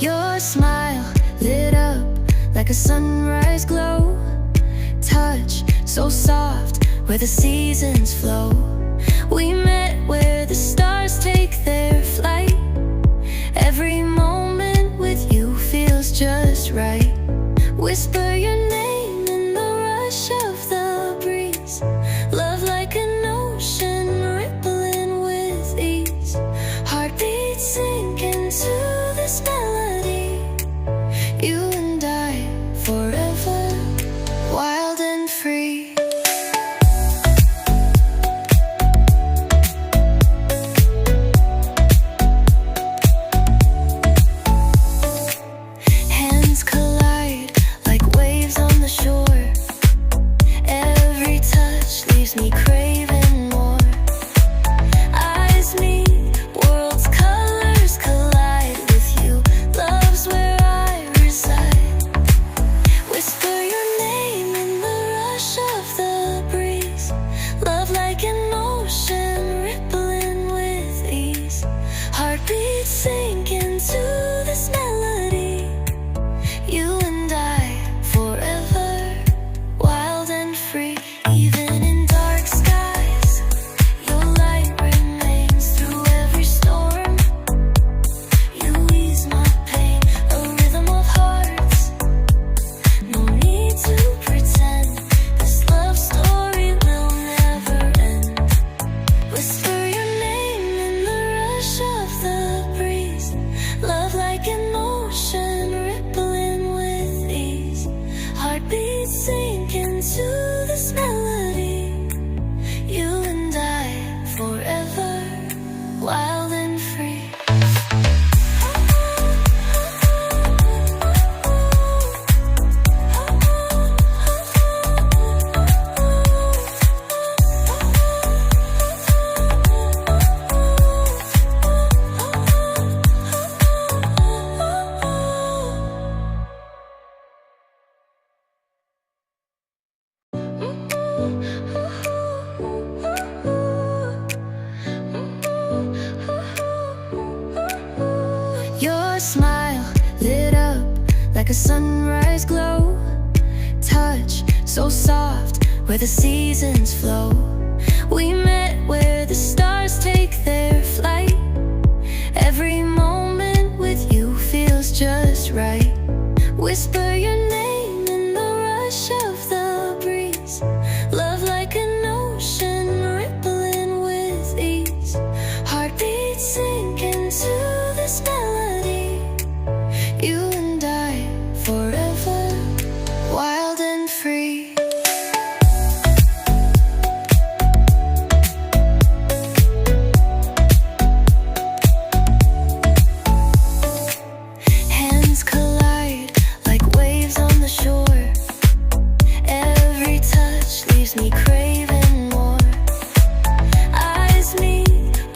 Your smile lit up like a sunrise glow. Touch so soft where the seasons flow. We met where the stars take their flight. Every moment with you feels just right. Whisper your name in the rush of the breeze. Love like an ocean rippling with ease. Heartbeats sink into this melody. You and I forever, wild and free. Hands collide like waves on the shore. Every touch leaves me craving more. Eyes meet, worlds' colors collide with you. Love's where I reside. Whisper your name in the rush of the breeze. Love like an ocean rippling with ease. Heartbeats sink into this melody. You and I forever, wild and free. Even in dark skies, your light remains through every storm. You ease my pain, a rhythm of hearts. No need to pretend, this love story will never end. Whisper your name in the rush of the breeze. Love like an ocean rippling with ease. Heartbeats sink into this melody. You and I forever, wild and free. Your smile lit up like a sunrise glow. Touch so soft where the seasons flow. We met where the stars take their flight. Every moment with you feels just right. Whisper your name in the rush of the breeze. Love like an ocean rippling with ease. Heartbeats sink into this melody. You and I forever, wild and free. Hands collide like waves on the shore. Every touch leaves me craving more. Eyes meet,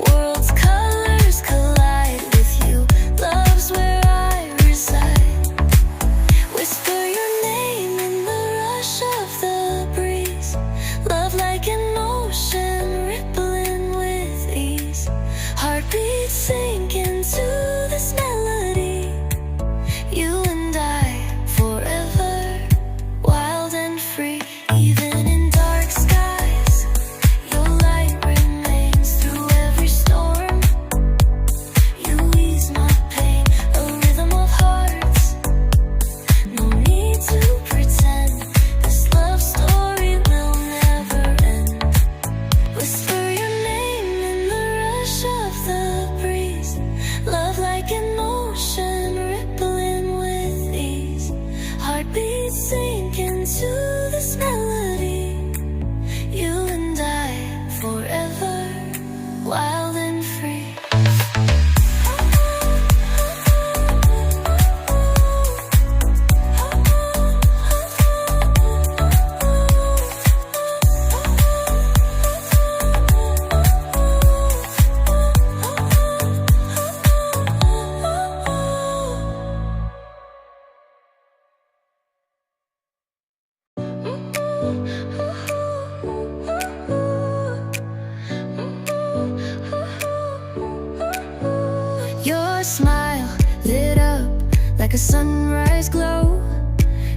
worlds' colors collide with you. Love's where I reside. Whisper your name in the rush of the breeze. Love like an ocean rippling with ease. Heartbeats sink into this melody. You and I forever, wild and free. Even in dark skies, like a sunrise glow.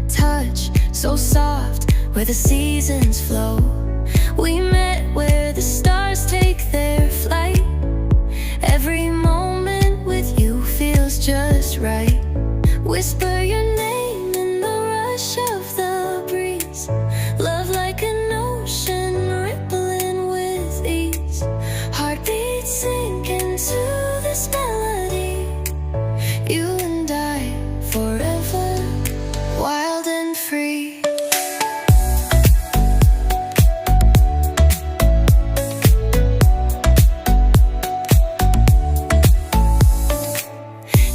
Touch so soft, where the seasons flow. We met where the stars take their flight. Every moment with you feels just right. Whisper your name in the rush of the breeze. Love like an ocean rippling with ease. Heartbeats sink into this melody. You and I forever, wild and free.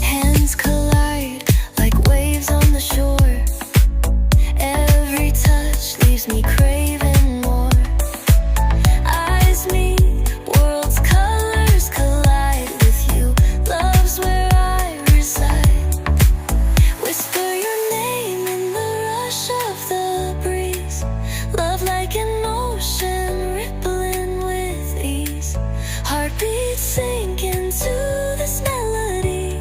Hands collide like waves on the shore. Every touch leaves me craving more. Eyes meet, worlds' colors collide with you. Love's where I reside. Whisper your name in the rush of the breeze. Love like an ocean rippling with ease. Heartbeats sink into this melody.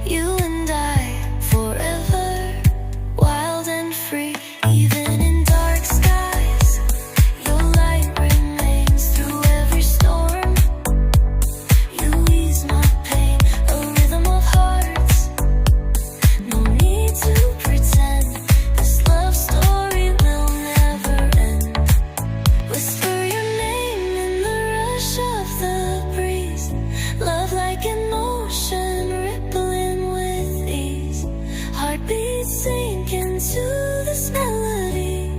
You and I forever, wild and free. Even in dark skies, your light remains through every storm. You ease my pain, a rhythm of hearts. No need to pretend, this love story will never end. Whisper your name in the rush of the breeze. Love like an ocean rippling with ease. Heartbeats sink into this melody.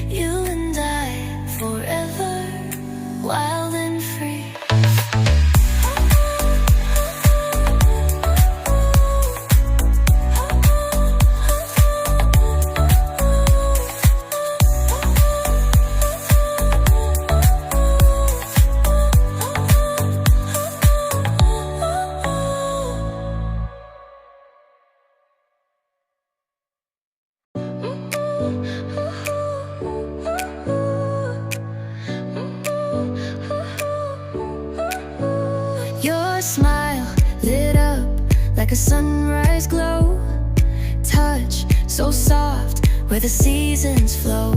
You and I forever, wild and free. Your smile lit up like a sunrise glow. Touch so soft, where the seasons flow.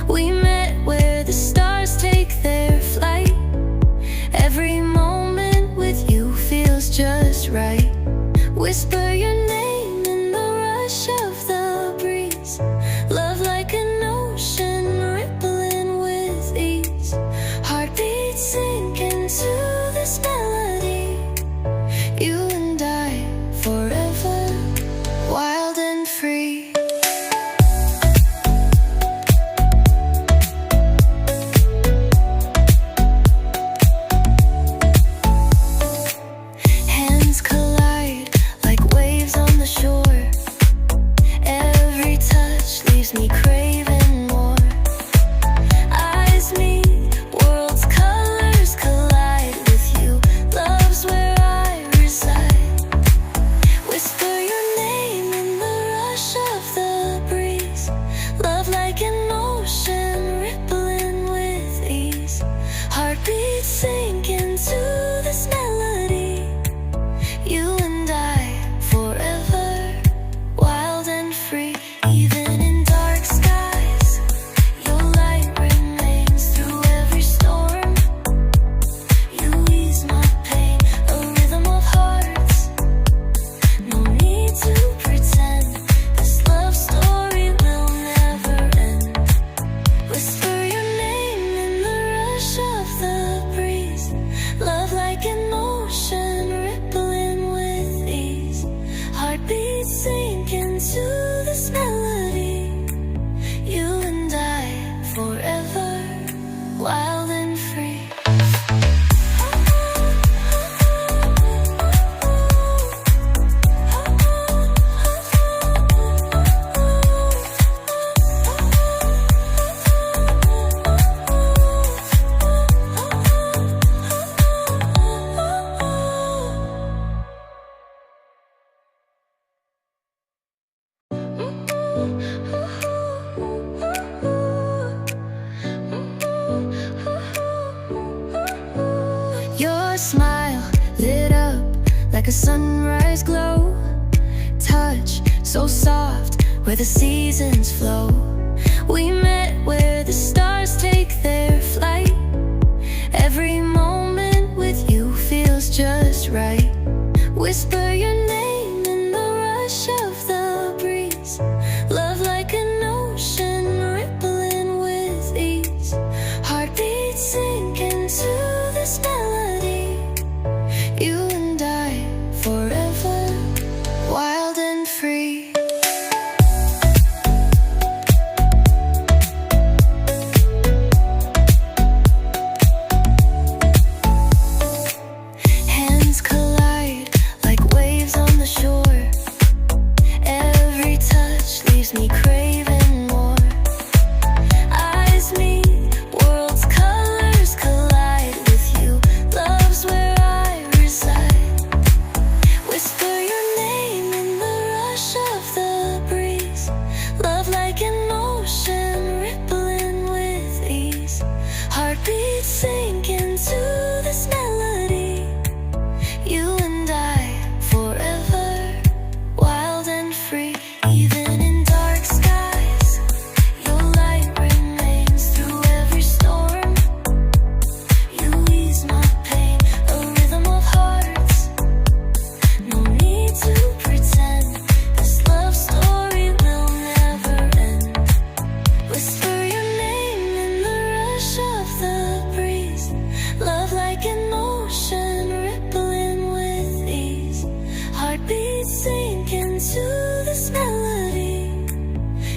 We met where the stars take their flight. Every moment with you feels just right. Whisper your name in the rush of the breeze. Love like an ocean rippling with ease. Heartbeats sink into this melody. You and I forever, wild and free. Hands collide like waves on the shore. Every touch leaves me craving more. Eyes meet, worlds' colors collide with you. Love's where I reside. Whisper your name in the rush of the breeze. Love like an ocean rippling with ease. Heartbeats sink into this melody. You and I forever, wild and free. Even in dark skies, your light remains through every storm. You ease my pain, a rhythm of hearts. No need to pretend, this love story will never end. Whisper your name in the rush of the breeze. Love like an ocean rippling with ease. Heartbeats sink into this melody. You and I forever, wild and free. Your smile lit up like a sunrise glow. so soft, where the seasons flow. We met where the stars take their flight. Every moment with you feels just right. Whisper your name in the rush of the breeze. Love like an ocean rippling with ease. Heartbeats sink into this melody. You and I forever, wild and free. Hands collide like waves on the shore. Every touch leaves me craving more. Eyes meet, worlds' colors collide. With you, love's where I reside. Whisper your name in the rush of the breeze. Love like an ocean rippling with ease. Heartbeats sink into this melody. You and I forever, wild and free. Even in dark skies, your light remains through every storm. You ease my pain, a rhythm of hearts. No need to pretend, this love story will never end. Whisper your name in the rush of the breeze. Love like an ocean rippling with ease. Heartbeats sink into this melody.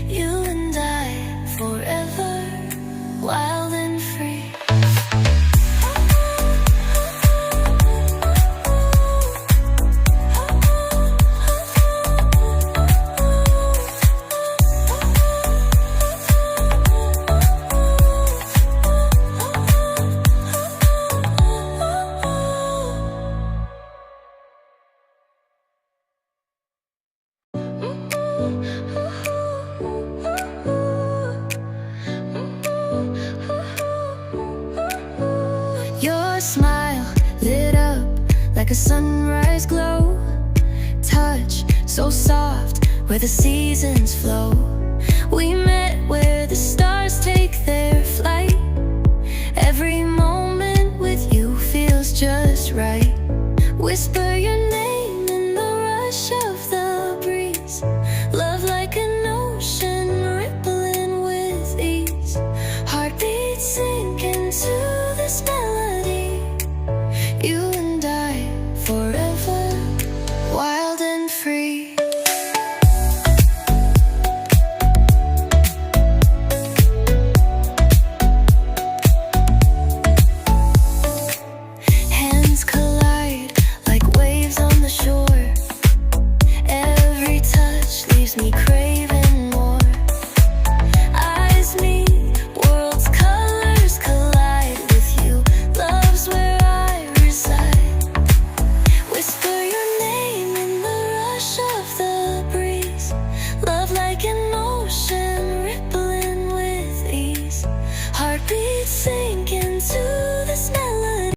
You and I forever, wild and free. Your smile lit up like a sunrise glow. Touch so soft, where the seasons flow. We met where the stars take their flight. Every moment with you feels just right. Whisper your name in the rush of the breeze. Love like an ocean rippling with ease. Heartbeats sink into this melody. You and I forever, wild and free. Hands collide like waves on the shore. Every touch leaves me craving